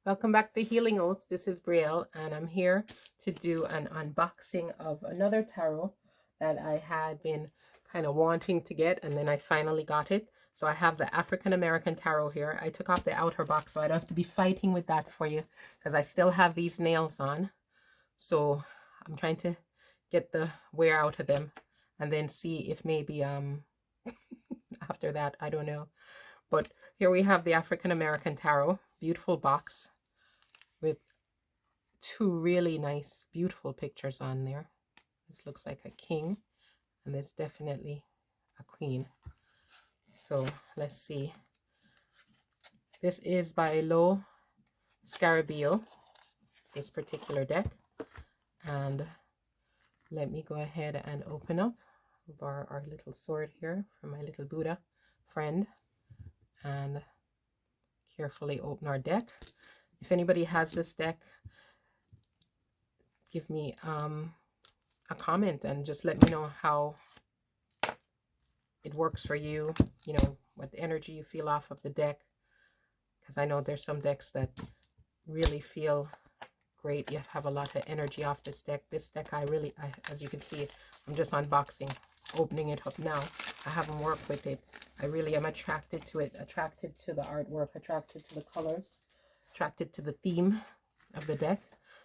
Welcome back to Healing Oaths. This is Brielle, and I'm here to do an unboxing of another tarot that I had been kind of wanting to get, and then I finally got it. So I have the African American Tarot here. I took off the outer box so I don't have to be fighting with that for you because I still have these nails on. So I'm trying to get the wear out of them and then see if maybe after that, I don't know. But here we have the African American Tarot, beautiful box with two really nice, beautiful pictures on there. This looks like a king, and there's definitely a queen. So let's see. This is by Lo Scarabeo, this particular deck. And let me go ahead and open up our little sword here from my little Buddha friend and carefully open our deck. If anybody has this deck, give me a comment and just let me know how it works for you, what energy you feel off of the deck, because I know there's some decks that really feel great. You have a lot of energy off this deck. This deck, as you can see, I'm just unboxing, opening it up now. I haven't worked with it. I really am attracted to it, attracted to the artwork, attracted to the colors, attracted to the theme of the deck.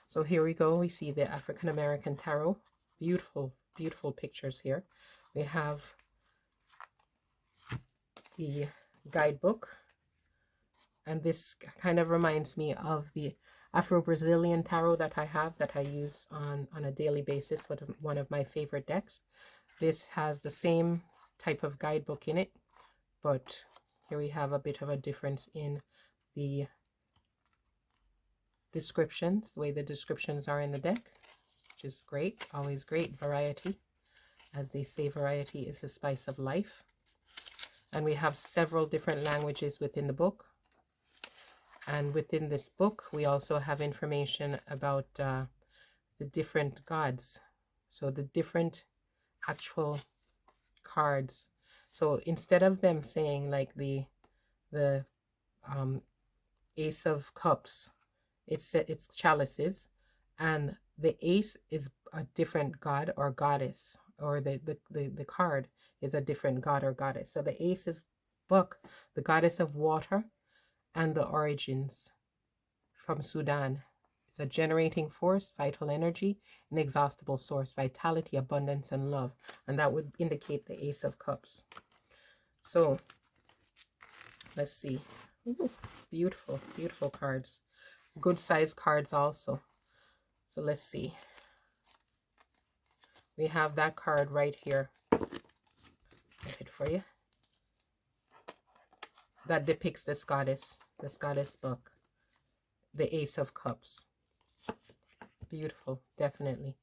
So here we go. We see the African American Tarot. Beautiful, beautiful pictures here. We have the Guidebook, and this kind of reminds me of the Afro-Brazilian Tarot that I have, that I use on a daily basis with one of my favorite decks. This has the same type of guidebook in it, but here we have a bit of a difference in the descriptions, the way the descriptions are in the deck, which is great. Always great variety. As they say, variety is the spice of life. And we have several different languages within the book. And within this book, we also have information about the different gods. So the different actual cards. So instead of them saying like the Ace of Cups, it's chalices, and the ace is a different god or goddess, or the card is a different god or goddess. So the ace is book, the goddess of water and the origins from Sudan. It's a generating force, vital energy, inexhaustible source, vitality, abundance, and love. And that would indicate the Ace of Cups. So let's see. Ooh, beautiful, beautiful cards. Good size cards also. So let's see. We have that card right here. Get it for you. That depicts this goddess book, the Ace of Cups. Beautiful, definitely.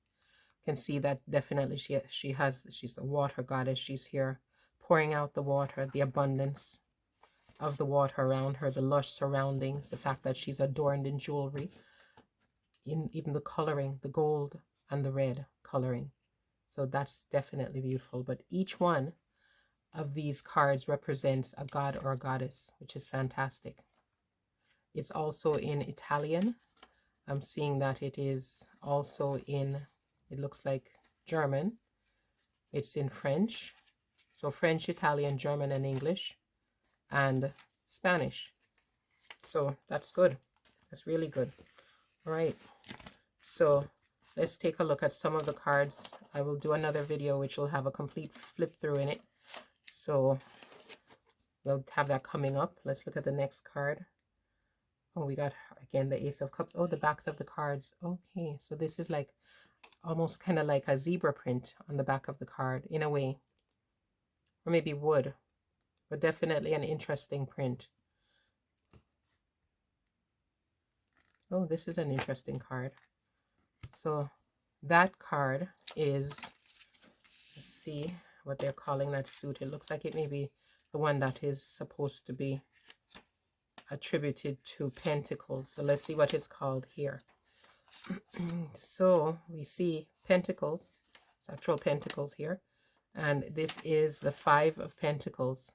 Can see that definitely she's a water goddess. She's here pouring out the water, the abundance of the water around her, the lush surroundings, the fact that she's adorned in jewelry, in even the coloring, the gold and the red coloring. So that's definitely beautiful. But each one of these cards represents a god or a goddess, which is fantastic. It's also in Italian. I'm seeing that it is also in, it looks like German. It's in French. So French, Italian, German, and English, and Spanish. So that's good. That's really good. All right. So let's take a look at some of the cards. I will do another video which will have a complete flip through in it. So we'll have that coming up. Let's look at the next card. Oh, we got, again, the Ace of Cups. Oh, the backs of the cards. Okay, so this is like almost kind of like a zebra print on the back of the card in a way. Or maybe wood, but definitely an interesting print. Oh, this is an interesting card. So that card is, let's see what they're calling that suit. It looks like it may be the one that is supposed to be attributed to Pentacles. So let's see what is called here. So we see Pentacles. It's actual Pentacles here. And this is the Five of Pentacles.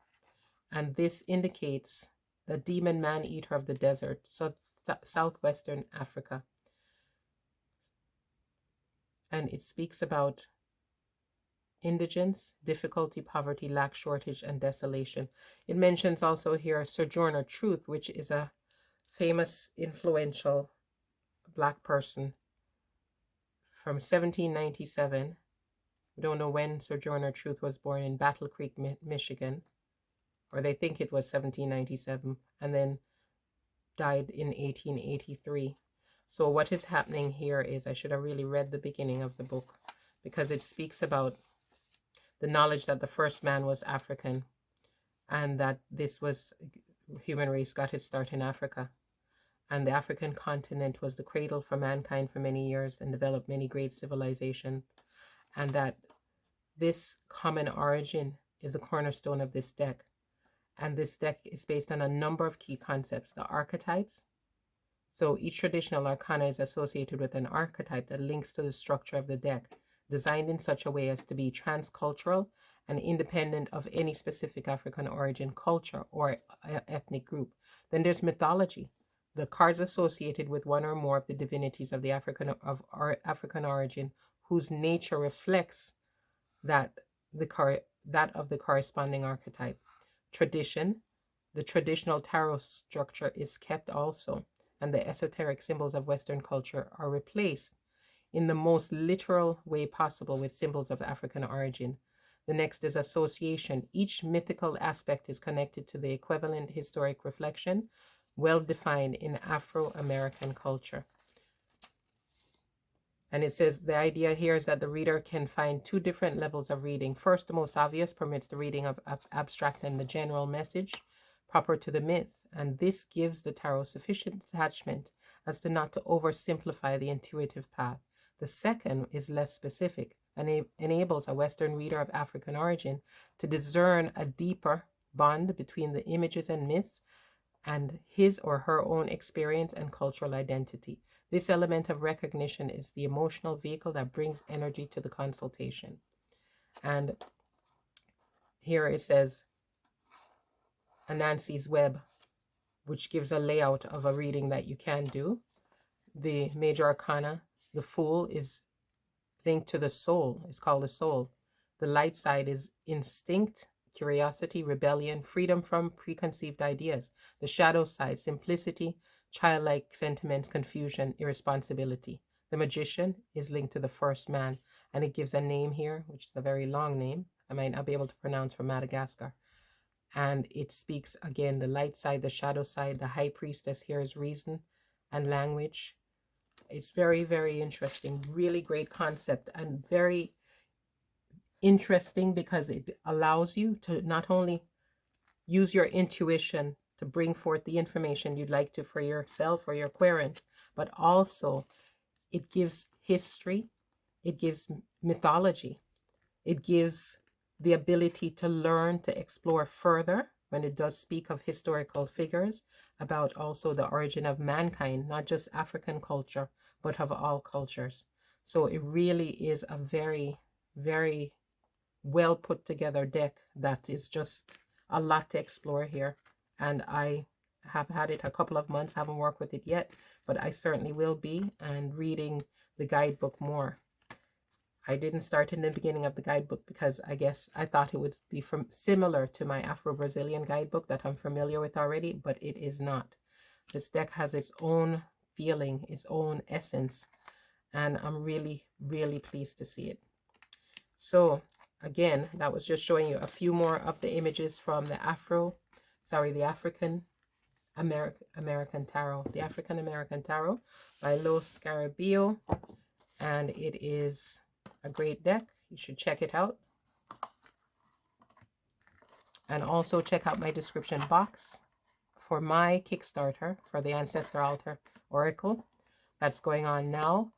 And this indicates the demon man-eater of the desert. So southwestern Africa. And it speaks about indigence, difficulty, poverty, lack, shortage, and desolation. It mentions also here Sojourner Truth, which is a famous, influential Black person from 1797. We don't know when Sojourner Truth was born, in Battle Creek, Michigan, or they think it was 1797, and then died in 1883. So what is happening here is, I should have really read the beginning of the book, because it speaks about the knowledge that the first man was African, and that this was, human race got its start in Africa. And the African continent was the cradle for mankind for many years and developed many great civilizations. And that this common origin is the cornerstone of this deck. And this deck is based on a number of key concepts. The archetypes. So each traditional arcana is associated with an archetype that links to the structure of the deck, designed in such a way as to be transcultural and independent of any specific African origin, culture, or ethnic group. Then there's mythology, the cards associated with one or more of the divinities of the African origin, whose nature reflects that of the corresponding archetype. Tradition, the traditional tarot structure is kept also, and the esoteric symbols of Western culture are replaced in the most literal way possible with symbols of African origin. The next is association. Each mythical aspect is connected to the equivalent historic reflection, well defined in Afro-American culture. And it says the idea here is that the reader can find two different levels of reading. First, the most obvious permits the reading of abstract and the general message proper to the myth. And this gives the tarot sufficient detachment as to not to oversimplify the intuitive path. The second is less specific and enables a Western reader of African origin to discern a deeper bond between the images and myths and his or her own experience and cultural identity. This element of recognition is the emotional vehicle that brings energy to the consultation. And here it says Anansi's Web, which gives a layout of a reading that you can do. The major arcana, the Fool, is linked to the soul. It's called the soul. The light side is instinct, curiosity, rebellion, freedom from preconceived ideas. The shadow side, simplicity, childlike sentiments, confusion, irresponsibility. The magician is linked to the first man, and it gives a name here, which is a very long name. I might not be able to pronounce, from Madagascar. And it speaks again, the light side, the shadow side. The high priestess here is reason and language. It's very, very interesting. Really great concept, and very interesting because it allows you to not only use your intuition to bring forth the information you'd like to for yourself or your querent, but also it gives history, it gives mythology, it gives the ability to learn, to explore further when it does speak of historical figures, about also the origin of mankind, not just African culture, but of all cultures. So it really is a very, very well put together deck that is just a lot to explore here. And I have had it a couple of months, haven't worked with it yet, but I certainly will be, and reading the guidebook more. I didn't start in the beginning of the guidebook because I guess I thought it would be similar to my Afro-Brazilian guidebook that I'm familiar with already, but it is not. This deck has its own feeling, its own essence, and I'm really, really pleased to see it. So again, that was just showing you a few more of the images from the African American Tarot, the African American Tarot by Los Scarabeo, and it is a great deck. You should check it out. And also check out my description box for my Kickstarter for the Ancestor Altar Oracle that's going on now,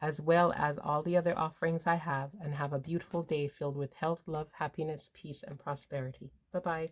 as well as all the other offerings I have. And have a beautiful day filled with health, love, happiness, peace, and prosperity. Bye-bye.